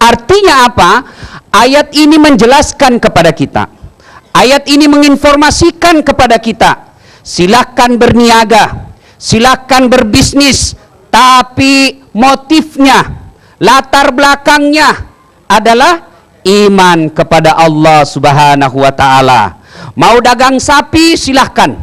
Artinya apa? Ayat ini menjelaskan kepada kita. Ayat ini menginformasikan kepada kita. Silakan berniaga, silakan berbisnis, tapi motifnya, latar belakangnya adalah iman kepada Allah Subhanahu wa ta'ala. Mau dagang sapi silahkan,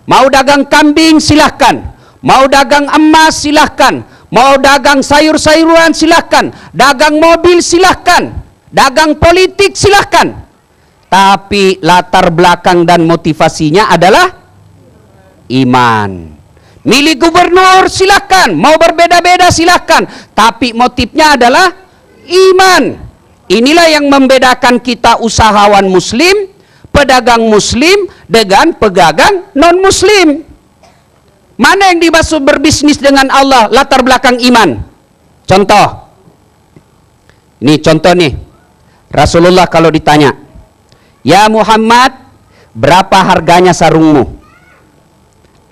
mau dagang kambing silahkan, mau dagang emas silahkan, mau dagang sayur-sayuran silahkan, dagang mobil silahkan, dagang politik silahkan, tapi latar belakang dan motivasinya adalah iman. Milih gubernur silahkan, mau berbeda-beda silahkan, tapi motifnya adalah iman. Inilah yang membedakan kita usahawan muslim, pedagang muslim dengan pedagang non muslim. Mana yang dimaksud berbisnis dengan Allah latar belakang iman? Contoh, ini contoh nih, Rasulullah kalau ditanya, ya Muhammad, berapa harganya sarungmu?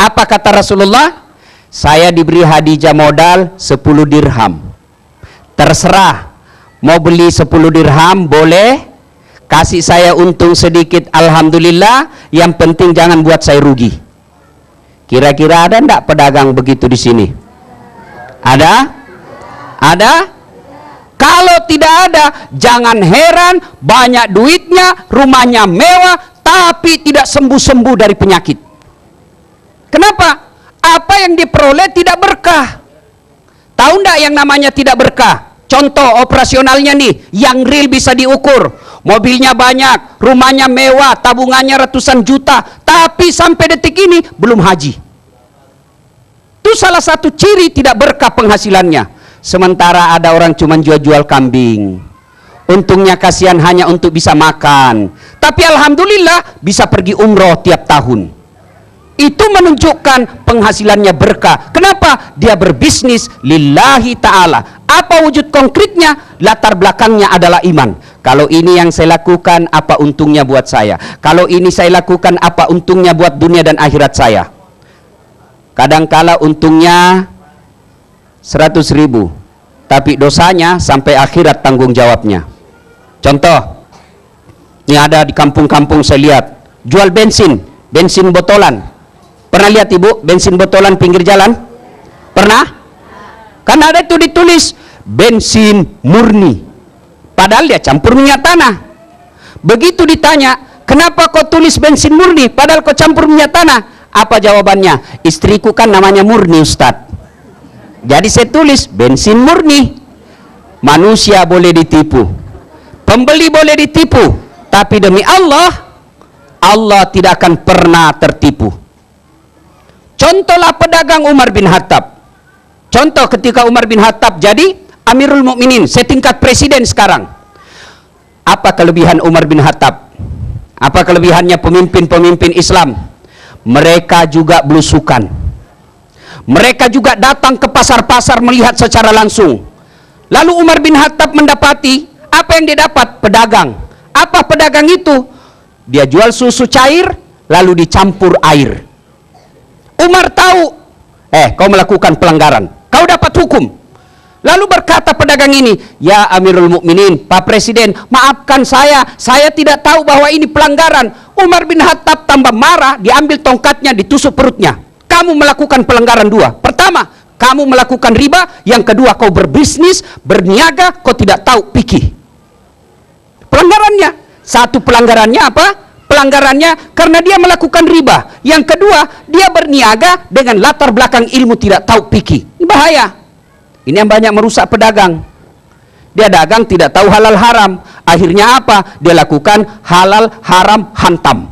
Apa kata Rasulullah? Saya diberi hadiah modal 10 dirham. Terserah, mau beli 10 dirham boleh, kasih saya untung sedikit, alhamdulillah, yang penting jangan buat saya rugi. Kira-kira ada enggak pedagang begitu di sini? Ada? Ada? Kalau tidak ada, jangan heran, banyak duitnya, rumahnya mewah, tapi tidak sembuh-sembuh dari penyakit. Kenapa? Apa yang diperoleh tidak berkah. Tahu enggak yang namanya tidak berkah? Contoh operasionalnya nih, yang real bisa diukur. Mobilnya banyak, rumahnya mewah, tabungannya ratusan juta, tapi sampai detik ini belum haji. Itu salah satu ciri tidak berkah penghasilannya. Sementara ada orang cuma jual-jual kambing. Untungnya kasihan hanya untuk bisa makan. Tapi alhamdulillah bisa pergi umroh tiap tahun. Itu menunjukkan penghasilannya berkah. Kenapa? Dia berbisnis lillahi ta'ala. Apa wujud konkretnya? Latar belakangnya adalah iman. Kalau ini yang saya lakukan, apa untungnya buat saya? Kalau ini saya lakukan, apa untungnya buat dunia dan akhirat saya? Kadangkala untungnya 100.000, tapi dosanya sampai akhirat tanggung jawabnya. Contoh, ini ada di kampung-kampung saya lihat, jual bensin botolan. Pernah lihat ibu bensin botolan pinggir jalan? Pernah? Kan ada itu ditulis bensin murni, padahal dia campur minyak tanah. Begitu ditanya, kenapa kau tulis bensin murni padahal kau campur minyak tanah? Apa jawabannya? Istriku kan namanya Murni, Ustadz, jadi saya tulis bensin murni. Manusia boleh ditipu, pembeli boleh ditipu, tapi demi Allah, Allah tidak akan pernah tertipu. Contohlah pedagang Umar bin Khattab. Contoh ketika Umar bin Khattab jadi Amirul Mukminin, setingkat presiden sekarang. Apa kelebihan Umar bin Khattab? Apa kelebihannya pemimpin-pemimpin Islam? Mereka juga belusukan. Mereka juga datang ke pasar-pasar melihat secara langsung. Lalu Umar bin Khattab mendapati, apa yang dia dapat? Pedagang. Apa pedagang itu? Dia jual susu cair, lalu dicampur air. Umar tahu, kau melakukan pelanggaran, kau dapat hukum. Lalu berkata pedagang ini, ya Amirul Mukminin, Pak Presiden, maafkan saya tidak tahu bahwa ini pelanggaran. Umar bin Khattab tambah marah, diambil tongkatnya, ditusuk perutnya. Kamu melakukan pelanggaran dua. Pertama, kamu melakukan riba. Yang kedua, kau berbisnis, berniaga, kau tidak tahu fikih. Pelanggarannya, satu pelanggarannya apa? Pelanggarannya karena dia melakukan riba. Yang kedua, dia berniaga dengan latar belakang ilmu tidak tahu fikih. Ini bahaya. Ini yang banyak merusak pedagang. Dia dagang tidak tahu halal haram. Akhirnya apa? Dia lakukan halal haram hantam.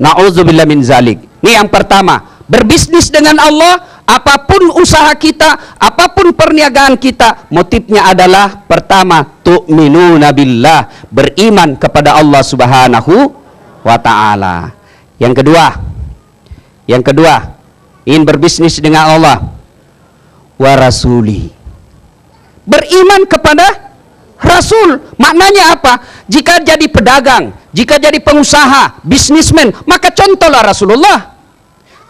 Na'udzubillah min zalik. Ini yang pertama. Berbisnis dengan Allah, apapun usaha kita, apapun perniagaan kita, motifnya adalah pertama, tu'minuna billah, beriman kepada Allah Subhanahu wa ta'ala. Yang kedua, ingin berbisnis dengan Allah wa rasuli, beriman kepada Rasul. Maknanya apa? Jika jadi pedagang, jika jadi pengusaha, bisnismen, maka contohlah Rasulullah.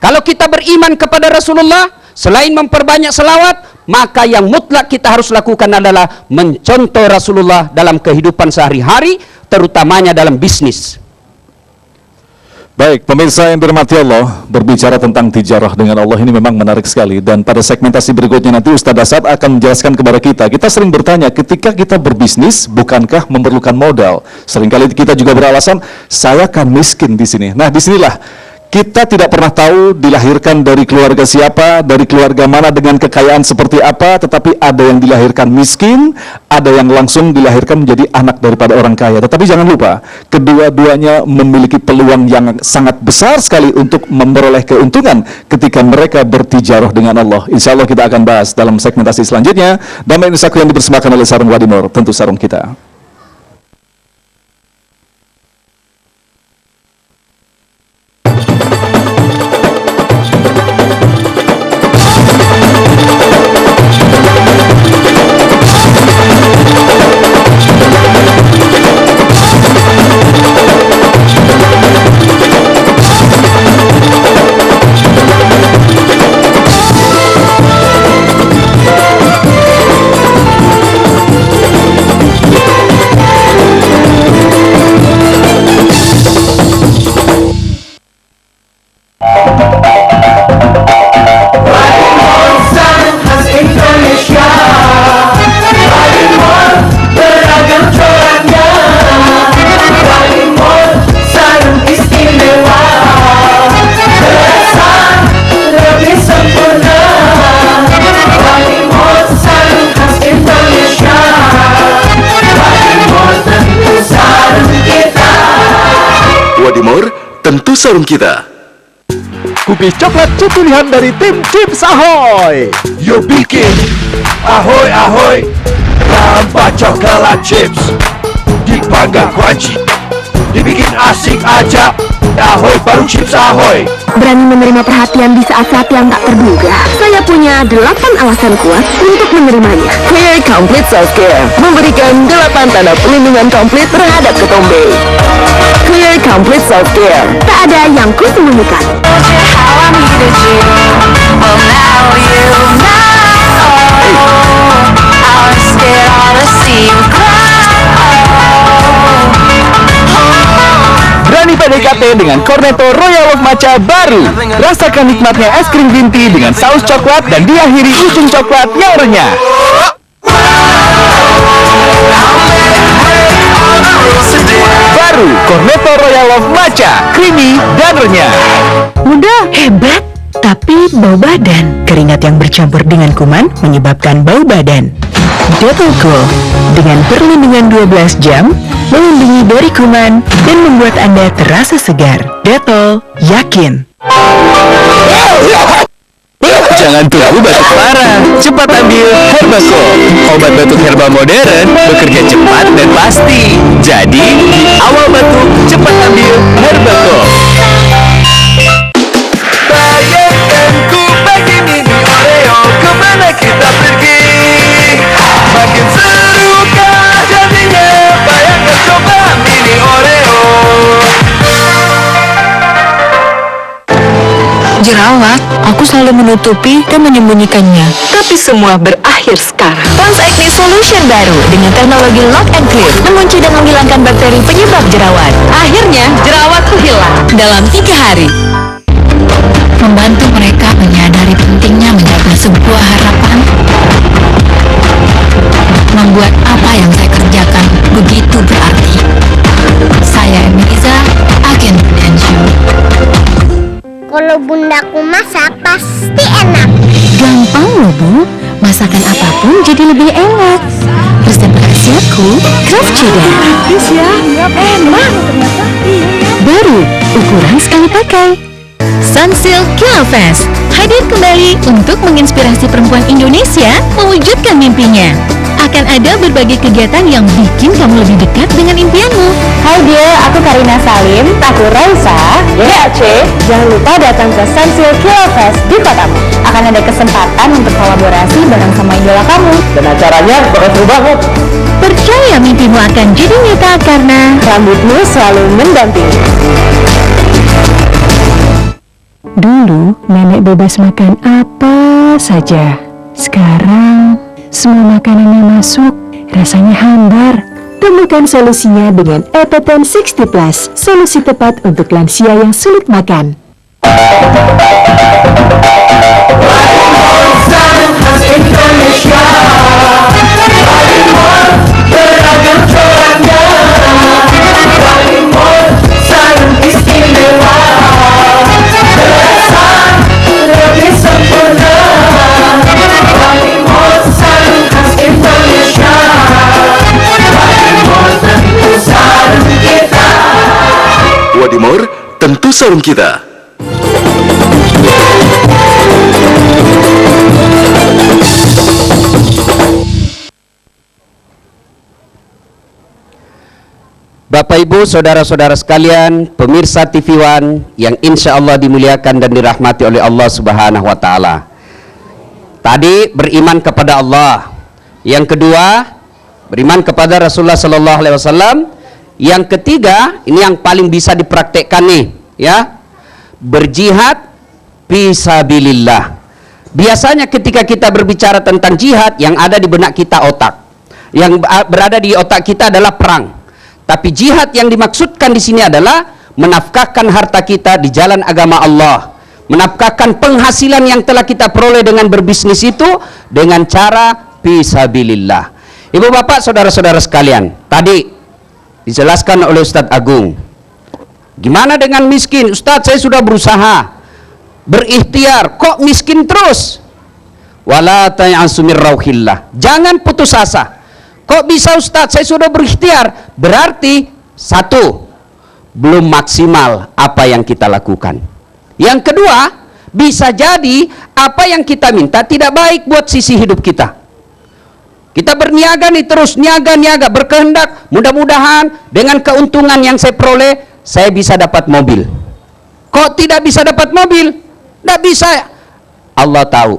Kalau kita beriman kepada Rasulullah, Selain memperbanyak selawat, maka yang mutlak kita harus lakukan adalah mencontoh Rasulullah dalam kehidupan sehari-hari, terutamanya dalam bisnis. Baik, pemirsa yang dirahmati Allah, berbicara tentang tijarah dengan Allah ini memang menarik sekali. Dan pada segmentasi berikutnya nanti Ustaz Asad akan menjelaskan kepada kita. Kita sering bertanya, ketika kita berbisnis, bukankah memerlukan modal? Seringkali kita juga beralasan, saya kan miskin di sini. Nah, disinilah kita tidak pernah tahu dilahirkan dari keluarga siapa, dari keluarga mana dengan kekayaan seperti apa, tetapi ada yang dilahirkan miskin, ada yang langsung dilahirkan menjadi anak daripada orang kaya. Tetapi jangan lupa, kedua-duanya memiliki peluang yang sangat besar sekali untuk memperoleh keuntungan ketika mereka bertijarah dengan Allah. Insya Allah kita akan bahas dalam segmentasi selanjutnya. Damai Nusaku yang dipersembahkan oleh Sarung Wadimor, tentu sarung kita. Wadimor, tentu sarung kita. Kubis coklat pilihan dari tim Chips Ahoy. Yuk bikin ahoy ahoy tanpa coklat chips, dipanggang crunchy, dibikin asik aja. Ahoy baru Chips Ahoy. Berani menerima perhatian di saat-saat yang tak terduga. Saya punya 8 alasan kuat untuk menerimanya. Clear Complete Self Care memberikan 8 tanda pelindungan komplit terhadap ketombe. Clear Complete Self Care, tak ada yang kusembunyikan. Berani PDKT dengan Cornetto Royal of Matcha baru. Rasakan nikmatnya es krim green tea dengan saus coklat dan diakhiri ujung coklat yang renyah. Baru Cornetto Royal of Matcha, creamy dan renyah. Mudah, hebat, tapi bau badan. Keringat yang bercampur dengan kuman menyebabkan bau badan. Dettol Cool dengan perlindungan 12 jam melindungi dari kuman dan membuat Anda terasa segar. Dettol, yakin. Jangan tunggu batuk parah, cepat ambil Herbacol. Obat batuk herbal modern bekerja cepat dan pasti. Jadi, di awal batuk, cepat ambil Herbacol. Bayangkanku bagi mini Oreo, kemana kita pergi? Makin seru kah jadinya, bayangkan coba mini Oreo. Jerawat, aku selalu menutupi dan menyembunyikannya. Tapi semua berakhir sekarang. Pond's Acne Solution baru dengan teknologi Lock and Clear mengunci dan menghilangkan bakteri penyebab jerawat. Akhirnya, jerawatku hilang dalam 3 hari. Membantu mereka menyadari pentingnya menjaga sebuah harapan. Membuat apa yang saya kerjakan begitu berarti. Saya Emiliza, agen Prudential. Kalau bundaku masak pasti enak. Gampang loh Bu, masakan apapun jadi lebih enak. Resep rahasiaku, Kraft Cheddar. Enak. Baru, ukuran sekali pakai. Sunsilk Killer Fest hadir kembali untuk menginspirasi perempuan Indonesia mewujudkan mimpinya. Akan ada berbagai kegiatan yang bikin kamu lebih dekat dengan impianmu. Hai dia, aku Karina Salim, aku Raisa, DLC. Jangan lupa datang ke Sunsilk Killer Fest di kotamu. Akan ada kesempatan untuk kolaborasi bareng sama idola kamu. Dan acaranya bakal seru banget. Percaya mimpimu akan jadi nyata karena Rambutmu selalu mendampingi. Dulu nenek bebas makan apa saja. Sekarang semua makanan yang masuk rasanya hambar. Temukan solusinya dengan Epeten 60 Plus, solusi tepat untuk lansia yang sulit makan. Wadimor, tentu sarung kita. Bapak Ibu, saudara-saudara sekalian, pemirsa TV One yang insya Allah dimuliakan dan dirahmati oleh Allah Subhanahu wa Ta'ala. Tadi beriman kepada Allah, yang kedua beriman kepada Rasulullah Sallallahu Alaihi Wasallam, yang ketiga ini yang paling bisa dipraktekkan nih, ya, berjihad fisabilillah. Biasanya ketika kita berbicara tentang jihad, yang ada di benak kita otak, yang berada di otak kita adalah perang. Tapi jihad yang dimaksudkan di sini adalah menafkahkan harta kita di jalan agama Allah, menafkahkan penghasilan yang telah kita peroleh dengan berbisnis itu dengan cara fisabilillah. Ibu bapak saudara-saudara sekalian, tadi dijelaskan oleh Ustadz Agung, gimana dengan miskin? Ustadz, saya sudah berusaha, berikhtiar, kok miskin terus? Wala ta'asu min rauhillah, jangan putus asa. Kok bisa Ustadz, saya sudah berikhtiar? Berarti satu, belum maksimal apa yang kita lakukan. Yang kedua, bisa jadi apa yang kita minta tidak baik buat sisi hidup kita. Kita berniaga nih terus, niaga-niaga, berkehendak, mudah-mudahan dengan keuntungan yang saya peroleh, saya bisa dapat mobil. Kok tidak bisa dapat mobil? Tidak bisa. Allah tahu.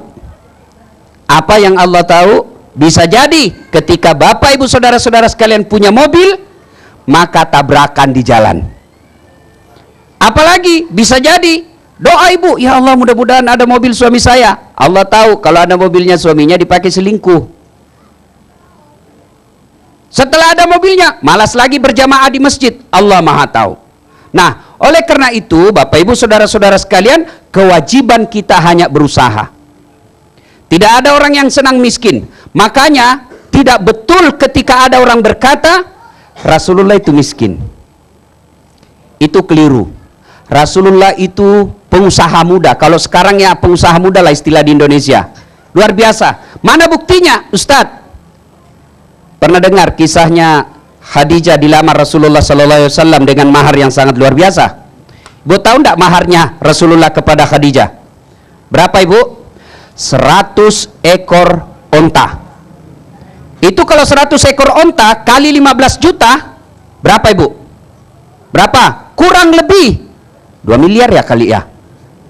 Apa yang Allah tahu? Bisa jadi ketika bapak ibu saudara-saudara sekalian punya mobil, maka tabrakan di jalan. Apalagi bisa jadi doa ibu, ya Allah mudah-mudahan ada mobil suami saya. Allah tahu kalau ada mobilnya suaminya dipakai selingkuh. Setelah ada mobilnya, malas lagi berjamaah di masjid. Allah Maha tahu. Nah, oleh karena itu bapak ibu saudara-saudara sekalian, kewajiban kita hanya berusaha. Tidak ada orang yang senang miskin. Makanya tidak betul ketika ada orang berkata Rasulullah itu miskin. Itu keliru. Rasulullah itu pengusaha muda. Kalau sekarang ya pengusaha muda lah istilah di Indonesia. Luar biasa. Mana buktinya, Ustadz? Pernah dengar kisahnya Khadijah dilamar Rasulullah Sallallahu Alaihi Wasallam dengan mahar yang sangat luar biasa. Ibu tahu enggak maharnya Rasulullah kepada Khadijah? Berapa ibu? 100 ekor onta. Itu kalau 100 ekor onta kali 15 juta, berapa ibu? Berapa? Kurang lebih 2 miliar ya kali ya.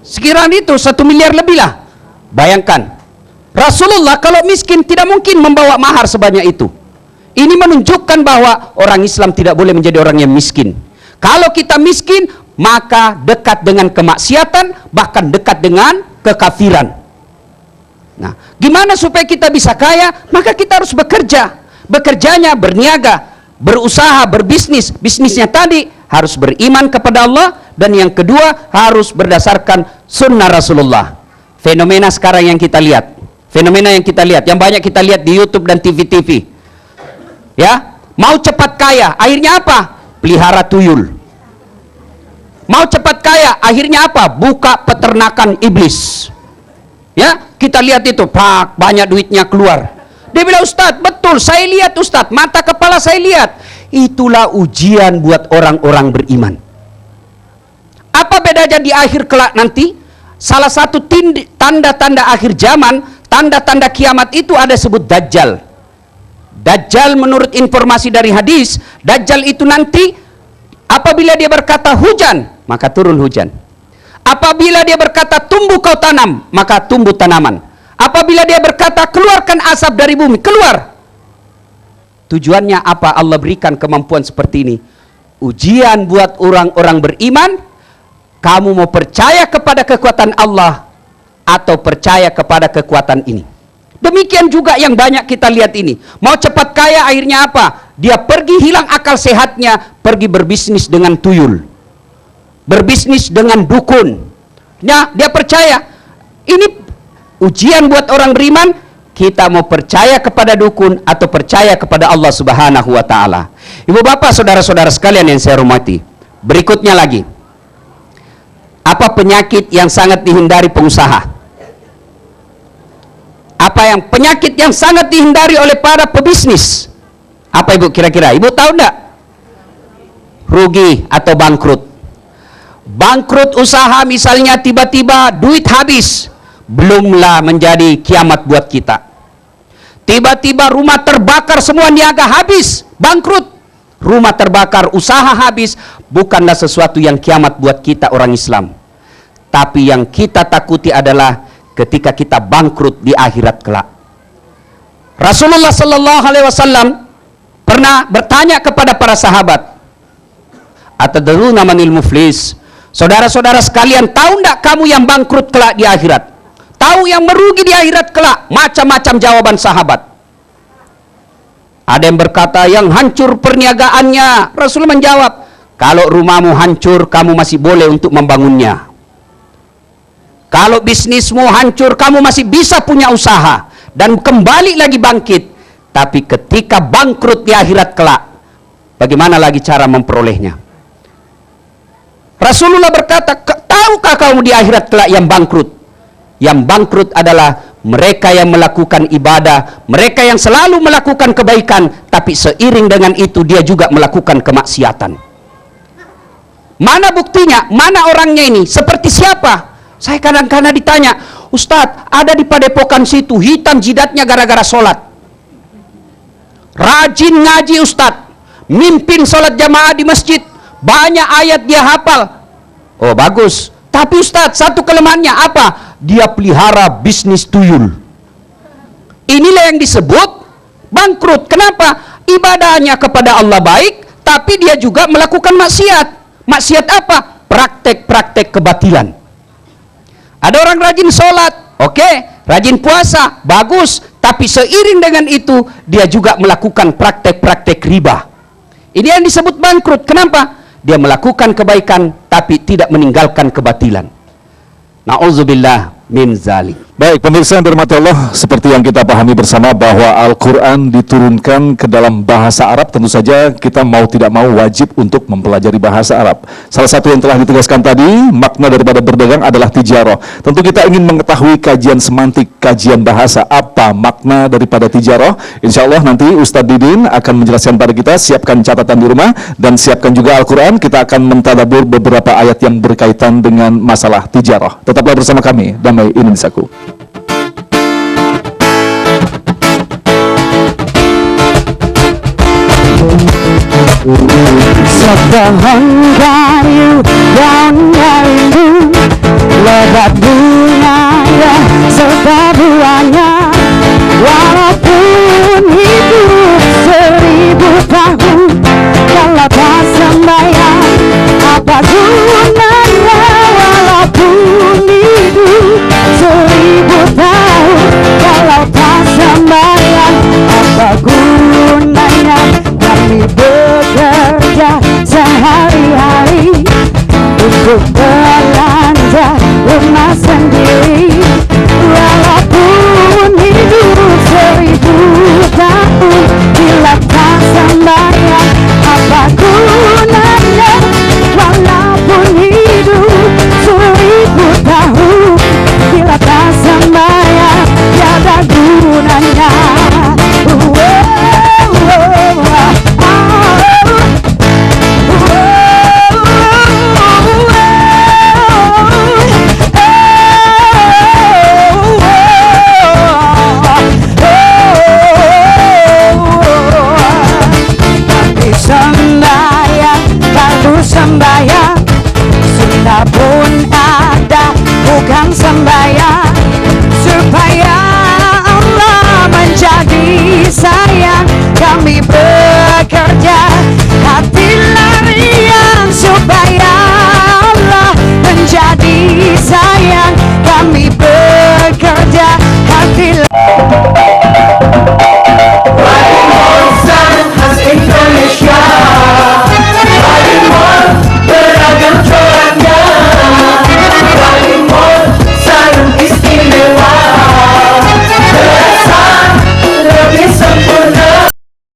Sekiranya itu 1 miliar lebih lah. Bayangkan, Rasulullah kalau miskin tidak mungkin membawa mahar sebanyak itu. Ini menunjukkan bahwa orang Islam tidak boleh menjadi orang yang miskin. Kalau kita miskin, maka dekat dengan kemaksiatan, bahkan dekat dengan kekafiran. Nah, gimana supaya kita bisa kaya? Maka kita harus bekerja. Bekerjanya berniaga, berusaha, berbisnis. Bisnisnya tadi harus beriman kepada Allah, dan yang kedua harus berdasarkan sunnah Rasulullah. Fenomena sekarang yang kita lihat, yang banyak kita lihat di YouTube dan TV-TV, ya, mau cepat kaya, akhirnya apa? Pelihara tuyul. Mau cepat kaya, akhirnya apa? Buka peternakan iblis. Ya, kita lihat itu, pak, banyak duitnya keluar. Dia bilang, Ustadz, betul, saya lihat Ustadz, mata kepala saya lihat. Itulah ujian buat orang-orang beriman. Apa bedanya di akhir kelak nanti? Salah satu tanda-tanda akhir zaman, tanda-tanda kiamat itu ada sebut Dajjal. Dajjal menurut informasi dari hadis, Dajjal itu nanti apabila dia berkata hujan, maka turun hujan. Apabila dia berkata tumbuh kau tanam, maka tumbuh tanaman. Apabila dia berkata keluarkan asap dari bumi, keluar. Tujuannya apa Allah berikan kemampuan seperti ini? Ujian buat orang-orang beriman. Kamu mau percaya kepada kekuatan Allah atau percaya kepada kekuatan ini? Demikian juga yang banyak kita lihat ini. Mau cepat kaya, akhirnya apa? Dia pergi hilang akal sehatnya, pergi berbisnis dengan tuyul, berbisnis dengan dukun. Nah, dia percaya. Ini ujian buat orang beriman. Kita mau percaya kepada dukun atau percaya kepada Allah Subhanahu wa Ta'ala? Ibu bapak, saudara-saudara sekalian yang saya hormati, berikutnya lagi, apa penyakit yang sangat dihindari pengusaha? Apa yang penyakit yang sangat dihindari oleh para pebisnis? Apa ibu kira-kira? Ibu tahu enggak? Rugi atau bangkrut. Bangkrut usaha misalnya, tiba-tiba duit habis, belumlah menjadi kiamat buat kita. Tiba-tiba rumah terbakar, semua niaga habis, bangkrut. Rumah terbakar, usaha habis, bukanlah sesuatu yang kiamat buat kita orang Islam. Tapi yang kita takuti adalah ketika kita bangkrut di akhirat kelak. Rasulullah sallallahu alaihi wasallam pernah bertanya kepada para sahabat, "Atadruna manil muflis?" Saudara-saudara sekalian, tahu enggak kamu yang bangkrut kelak di akhirat? Tahu yang merugi di akhirat kelak? Macam-macam jawaban sahabat. Ada yang berkata yang hancur perniagaannya. Rasul menjawab, kalau rumahmu hancur, kamu masih boleh untuk membangunnya. Kalau bisnismu hancur, kamu masih bisa punya usaha dan kembali lagi bangkit. Tapi ketika bangkrut di akhirat kelak, bagaimana lagi cara memperolehnya? Rasulullah berkata, tahukah kamu di akhirat kelak yang bangkrut? Yang bangkrut adalah mereka yang melakukan ibadah, mereka yang selalu melakukan kebaikan, tapi seiring dengan itu dia juga melakukan kemaksiatan. Mana buktinya? Mana orangnya ini? Seperti siapa? Saya kadang-kadang ditanya, Ustadz, ada di padepokan situ, hitam jidatnya gara-gara sholat. Rajin ngaji Ustadz, mimpin sholat jamaah di masjid, banyak ayat dia hafal. Oh bagus, tapi Ustadz, satu kelemahannya apa? Dia pelihara bisnis tuyul. Inilah yang disebut bangkrut. Kenapa? Ibadahnya kepada Allah baik, tapi dia juga melakukan maksiat. Maksiat apa? Praktek-praktek kebatilan. Ada orang rajin sholat, oke, rajin puasa, bagus, tapi seiring dengan itu dia juga melakukan praktek-praktek riba. Ini yang disebut bangkrut. Kenapa? Dia melakukan kebaikan tapi tidak meninggalkan kebatilan. Na'udzubillah min zalik. Baik, pemirsa yang dirahmati Allah, seperti yang kita pahami bersama bahwa Al-Quran diturunkan ke dalam bahasa Arab, tentu saja kita mau tidak mau wajib untuk mempelajari bahasa Arab. Salah satu yang telah ditegaskan tadi, makna daripada berdagang adalah tijarah. Tentu kita ingin mengetahui kajian semantik, kajian bahasa, apa makna daripada tijarah. Insya Allah nanti Ustadz Didin akan menjelaskan pada kita, siapkan catatan di rumah, dan siapkan juga Al-Quran, kita akan mentadabur beberapa ayat yang berkaitan dengan masalah tijarah. Tetaplah bersama kami, Damai Indonesiaku. Sepohon kayu daunnya rindu, lebat bunganya serta buahnya